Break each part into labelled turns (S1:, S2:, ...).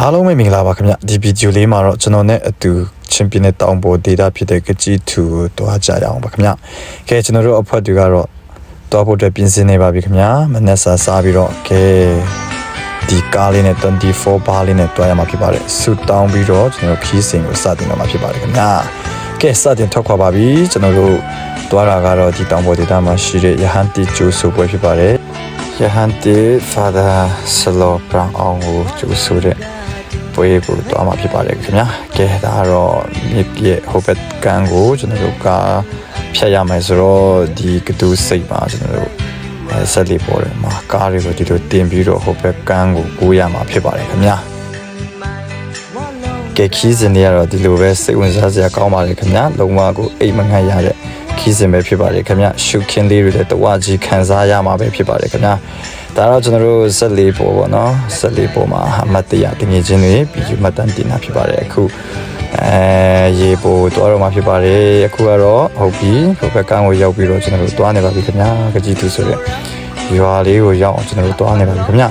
S1: အားလုံးပဲမင်္ဂလာပါခင်ဗျဒီဗီဒီယိုလေးမှာတော့ကျွန်တော်နဲ့အတူချင်းပြတဲ့တောင်ပေါ်ဒေတာဖြစ်တဲ့ကကြီး2ကိုတွားကြရအောင်ပါခင်ဗျကဲကျွန်တော်တို့အဖွဲ့တွေကတော့တွားဖို့အတွက်ပြင်ဆင်နေပါပြီခင်ဗျမနက်စာစားပြီးတော့ကဲဒီကားလေးနဲ့24ဘားလေးနဲ့တွားရမှာဖြစ်ပါတယ်ဆူတောင်းပြီးတော့ကျွန်တော်ခီးစင်ကိုစတင်တော့မှာဖြစ်ပါတယ်ခင်ဗျကဲစတင်ထွက်ခွာပါပြီကျွန်တော်တို့တွားတာကတော့ဒီတောင်ပေါ်ဒေတာမှာရှိတဲ့ရဟန်းတီကျိုးဆိုပွဲဖြစ်ပါတယ်ရဟန်းတီ Father Slow Brown အောင်ကိုကျိုးဆိုတဲ့ပွဲကိုတွားမှာဖြစ်ပါတယ်ခင်ဗျာကဲဒါကတော့မြစ်ရဲ့ဟိုဘက်ကန်းကိုကျွန်တော်တို့ကဖြတ်ရမယ်ဆိုတော့ဒီကတူးစိတ်ပါကျွန်တော်တို့ဆက်လေးပေါ်တယ်မှာကားတွေကိုဒီလိုတင်ပြီးတော့ဟိုဘက်ကန်းကိုကိုးရမှာဖြစ်ပါတယ်ခင်ဗျာကဲခီးစင်တွေကတော့ဒီလိုပဲစိတ်ဝင်စားစရာကောင်းပါတယ်ခင်ဗျာလုံးဝကိုအိမ်မငတ်ရတဲ့ခီးစင်ပဲဖြစ်ပါတယ်ခင်ဗျာရှုခင်းလေးတွေလည်းတဝကြီးခံစားရမှာပဲဖြစ်ပါတယ်ခင်ဗျာဒါတော့ကျွန်တော်တို့ဆက်လေးပေါ်ပေါ့နော်ဆက်လေးပေါ်မှာအမတ်တရတငယ်ချင်းတွေပြီးယူမှတ်တမ်းတင်တာဖြစ်ပါတယ်အခုရေပေါ်တော့တော့မှာဖြစ်ပါတယ်အခုကတော့ဟုတ်ပြီဟိုဘက်ကန်းကိုရောက်ပြီးတော့ကျွန်တော်တို့တွားနေပါပြီခင်ဗျာကကြီးသူဆိုတဲ့ရွာလေးကိုရောက်အောင်ကျွန်တော်တို့တွားနေပါပြီခင်ဗျာ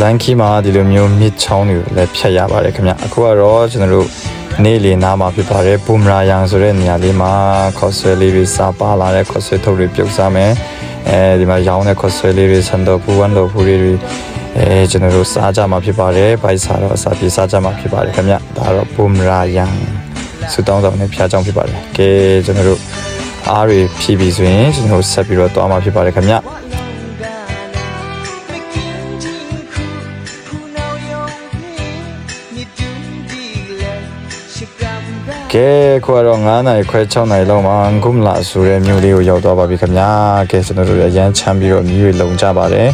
S1: လန်ခီမှာဒီလိုမျိုးမြစ်ချောင်းတွေလည်းဖြတ်ရပါတယ်ခင်ဗျာအခုကတော့ကျွန်တော်တို့နေလီနာမှာဖြစ်ပါတယ်ဘူမရာယန်ဆိုတဲ့နေရာလေးမှာခေါ်ဆွဲလေးတွေစားပါလာတဲ့ခေါ်ဆွဲထုတ်တွေပြုတ်စားမယ်ဒီမှာရောင်းတဲ့ခေါ်ဆွဲလေးတွေဆန်တော်ပူဝမ်းတော်ပူတွေကျွန်တော်တို့စားကြမှာဖြစ်ပါတယ်ဘိုက်စားတော့အစာပြေစားကြမှာဖြစ်ပါတယ်ခင်ဗျဒါတော့ဘူမရာယန်စူတောင်းဆောင်နဲ့ဖျားကြောင်းဖြစ်ပါတယ်ကဲကျွန်တော်တို့အားတွေဖြည့်ပြီးဆိုရင်ကျွန်တော်ဆက်ပြီးတော့တွားမှာဖြစ်ပါတယ်ခင်ဗျကဲခွာတော့9နာရီခွဲ6နာရီလောက်မှာဂုမလာဆိုတဲ့မြို့လေးကိုရောက်သွားပါပြီခင်ဗျာကဲကျွန်တော်တို့အရန်ချမ်းပြီးတော့မြို့လုံကြပါတယ်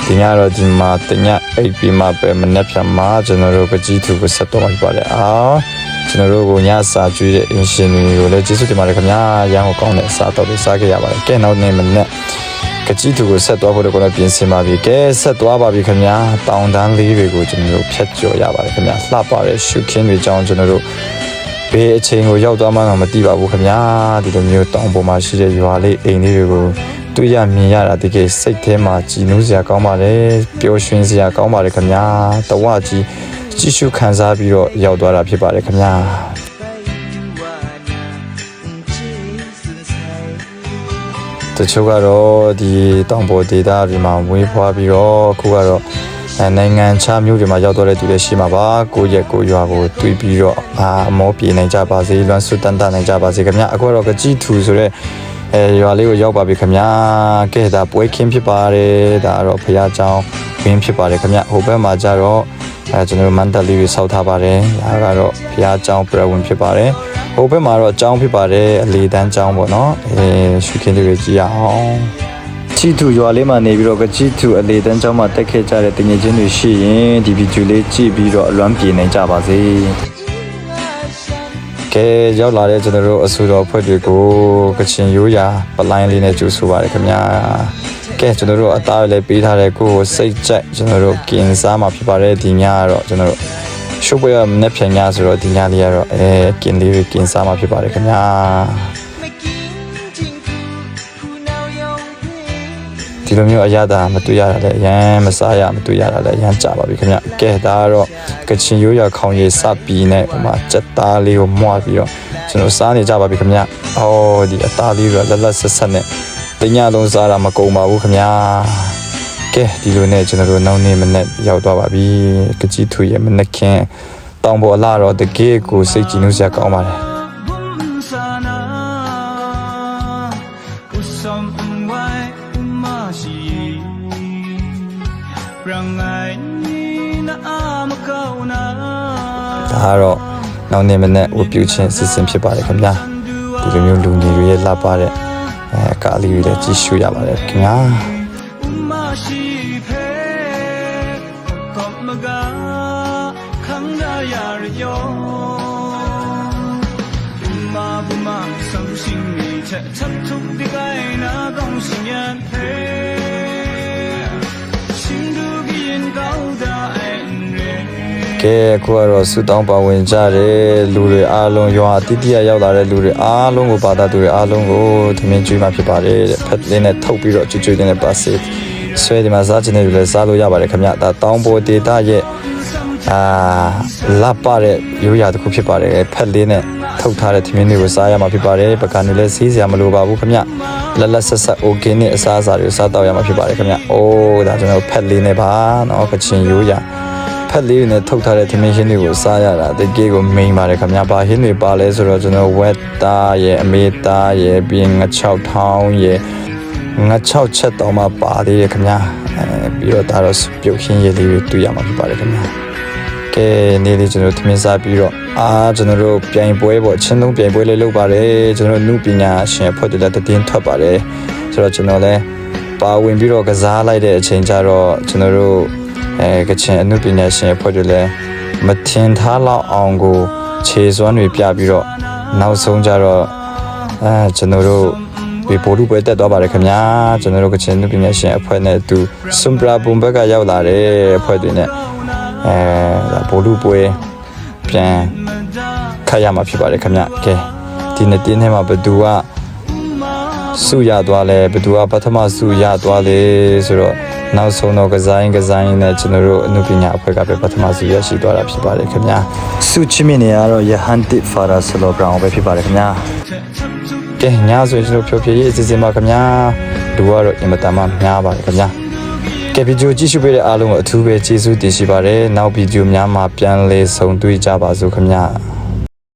S1: ဒီညတော့ဒီမှာတညအိပ်ပြီးမှပဲမနေ့ဖြန်မှာကျွန်တော်တို့ကကြီးသူကိုဆက်တော့ဖြစ်ပါတယ်ကျွန်တော်တို့ကိုညစာကျွေးတဲ့အင်ရှင်တွေကိုလည်းကျေးဇူးတင်ပါတယ်ခင်ဗျာရန်ကိုကောင်းတဲ့အစားတော့စားခဲ့ရပါတယ်ကဲနောက်နေ့မနေ့ကကြီးသူကိုဆက်သွားဖို့တော့ပြင်ဆင်ပါပြီကဲဆက်သွားပါပြီခင်ဗျာတောင်တန်းလေးတွေကိုကျွန်တော်တို့ဖြတ်ကျော်ရပါတယ်ခင်ဗျာလှပတဲ့ရှုခင်းတွေကြောင်းကျွန်တော်တို့ဘေးအချိန်ကိုရောက်သွားမှတော့မသိပါဘူးခင်ဗျာဒီလိုမျိုးတောင်ပေါ်မှာရှိတဲ့ရွာလေးအိမ်လေးတွေကိုတွေ့ရမြင်ရတာတကယ်စိတ်ထဲမှာကြည်နူးစရာကောင်းပါတယ်ပျော်ရွှင်စရာကောင်းပါတယ်ခင်ဗျာတဝကြီးကြည့်ရှုခံစားပြီးတော့ရောက်သွားတာဖြစ်ပါတယ်ခင်ဗျာတချို့ကတော့ဒီတောင်ပေါ်ဒေသတွေမှာမွေးဖွားပြီးတော့အခုကတော့နိုင်ငံခြားမြို့တွေမှာရောက်တော့တဲ့သူတွေရှိမှာပါကိုရက်ကိုရွာကိုတွေ့ပြီးတော့အမောပြေနိုင်ကြပါစေလွမ်းဆွတန်တနိုင်ကြပါစေခင်ဗျာအခုတော့ကကြီးထူဆိုတဲ့ရွာလေးကိုရောက်ပါပြီခင်ဗျာကဲဒါပွဲခင်းဖြစ်ပါတယ်ဒါကတော့ဖရားကျောင်းဝင်းဖြစ်ပါတယ်ခင်ဗျာဟိုဘက်မှာကျတော့ကျွန်တော်တို့မန္တလေးတွေစောက်ထားပါတယ်ဒါကတော့ဖရားကျောင်းပြဝင်ဖြစ်ပါတယ်ဟိုဘက်မှာတော့ကျောင်းဖြစ်ပါတယ်အလေတန်းကျောင်းပေါ့နော်ရှုခင်းလေးတွေကြည့်ရအောင်ချီထူရွာလေးမှာနေပြီးတော့ကချီထူအလေတန်းကျောင်းမှာတက်ခဲ့ကြတဲ့တငယ်ချင်းတွေရှိရင်ဒီဗီဒီယိုလေးကြည့်ပြီးတော့အလွမ်းပြေနိုင်ကြပါစေကဲရောက်လာတဲ့ကျွန်တော်တို့အဆိုတော်ဖွဲ့တွေကိုကချင်ရိုးရာပလိုင်းလေးနဲ့ကြိုးဆိုပါရခင်ဗျာကဲကျွန်တော်တို့အသားလေးပေးထားတဲ့ကိုစိတ်ကြိုက်ကျွန်တော်တို့กินစားမှာဖြစ်ပါတယ်ဒီညကတော့ကျွန်တော်တို့ရှုပ်ပွဲမနေ့ဖြန်ညဆိုတော့ဒီညလေးကတော့กินလေးတွေกินစားမှာဖြစ်ပါတယ်ခင်ဗျာဒီလိုမျိုးအရသာမတွေ့ရတာလည်းအရန်မစားရမတွေ့ရတာလည်းအရန်ကြပါပြီခင်ဗျကဲဒါကတော့ကချင်ရိုးရာခေါင်ရည်စပီနဲ့ဟိုမှာစက်သားလေးကိုမွှပြီးတော့ကျွန်တော်စားနေကြပါပြီခင်ဗျဒီအသားလေးကလက်လက်ဆက်ဆက်နဲ့တညလုံးစားတာမကုန်ပါဘူးခင်ဗျကဲဒီလိုနဲ့ကျွန်တော်တို့နောက်နေ့မနေ့ရောက်သွားပါပြီကကြီးထူရဲ့မနေ့ခင်တောင်ပေါ်လာတော့တကယ်ကိုစိတ်ကြည်နူးစရာကောင်းပါတယ်ဒါတော့နောက်နေ့မနေ့ဝပြူချင်းစစ်စင်ဖြစ်ပါတယ်ခင်ဗျာဒီလိုမျိုးလူငယ်တွေရဲ့လှပတဲ့ကားလေးတွေလည်းကြည့်ရှုရပါတယ်ခင်ဗျာကဲအခုကတော့ဆူတောင်းပါဝင်ကြတယ်လူတွေအားလုံးရွာတိတိရောက်လာတဲ့လူတွေအားလုံးကိုပါတာသူတွေအားလုံးကိုသမင်းကျွေးမှဖြစ်ပါတယ်တဲ့ဖက်လေးနဲ့ထုတ်ပြီးတော့ကျွေးတဲ့ပါစေဆွဲဒီမှာစားချင်တဲ့လူလည်းစားလို့ရပါတယ်ခင်ဗျဒါတောင်းပေါ်ဒေတာရဲ့ လာပါတဲ့ရိုးရာတစ်ခုဖြစ်ပါတယ်ဖက်လေးနဲ့ထုတ်ထားတဲ့ထမင်းတွေကိုစားရမှာဖြစ်ပါတယ်ပကံတွေလည်းစီးစရာမလိုပါဘူးခင်ဗျလက်လက်ဆက်ဆက် okay နဲ့အစားအစာတွေစားတော့ရမှာဖြစ်ပါတယ်ခင်ဗျအိုးဒါကျွန်တော်ဖက်လေးနဲ့ပါနော်ကချင်ရိုးရာဖက်လေးနဲ့ထုတ်ထားတဲ့ထမင်းရှင်းတွေကိုစားရတာတကယ်ကိုမိန်ပါတယ်ခင်ဗျဘာဟင်းတွေပါလဲဆိုတော့ကျွန်တော်ဝက်သားရဲ့အမေသားရဲ့ပြီးငါ6ထောင်းရဲ့ငါ6ချက်တောင်မှပါသေးတယ်ခင်ဗျပြီးတော့ဒါတော့ပြုတ်ခင်းရည်လေးတွေတွေ့ရမှာဖြစ်ပါတယ်ခင်ဗျကဲနေ့လေးကျွန်တော်ထမင်းစားပြီးတော့ကျွန်တော်တို့ပြိုင်ပွဲပေါ့ချင်းလုံးပြိုင်ပွဲလေးလုပ်ပါတယ်ကျွန်တော်နုပညာရှင်အဖွဲ့တွေလည်းတင်းထွက်ပါတယ်ဆိုတော့ကျွန်တော်လည်းပါဝင်ပြီးတော့ကစားလိုက်တဲ့အချိန်ကျတော့ကျွန်တော်တို့ကချင်အနုပညာရှင်အဖွဲ့တွေလည်းမထင်ထားလောက်အောင်ကိုခြေစွမ်းတွေပြပြီးတော့နောက်ဆုံးကျတော့ကျွန်တော်တို့ဒီပိုလူပွဲတက်သွားပါတယ်ခင်ဗျာကျွန်တော်တို့ကချင်အနုပညာရှင်အဖွဲ့နဲ့သူစွန်ပရာဘုံဘက်ကရောက်လာတဲ့အဖွဲ့တွေနဲ့ပိုလူပွဲပြန်ခတ်ရမှာဖြစ်ပါတယ်ခင်ဗျကဲဒီနေ့တင်းထဲမှာဘသူကစုရသွားလဲဘသူကပထမစုရသွားလဲဆိုတော့နောက်ဆုံးတော့ကစားရင်နဲ့ကျွန်တော်တို့အနုပညာအဖွဲ့ကပဲပထမစုရရှိသွားတာဖြစ်ပါတယ်ခင်ဗျာစုချစ်မြင့်နေရတော့ယဟန်တစ်ဖာရာဆလောဘရောင်ပဲဖြစ်ပါတယ်ခင်ဗျာကဲညဆိုရင်ကျွန်တော်ဖြောရေးအစီအစဉ်ပါခင်ဗျာလူကတော့အင်မတန်မှများပါတယ်ခင်ဗျာကဲဗီဒီယိုကြည့်ရှုပေးတဲ့အားလုံးကိုအထူးပဲကျေးဇူးတင်ရှိပါတယ်နောက်ဗီဒီယိုများမှာပြန်လည်ဆုံတွေ့ကြပါစို့ခင်ဗျာ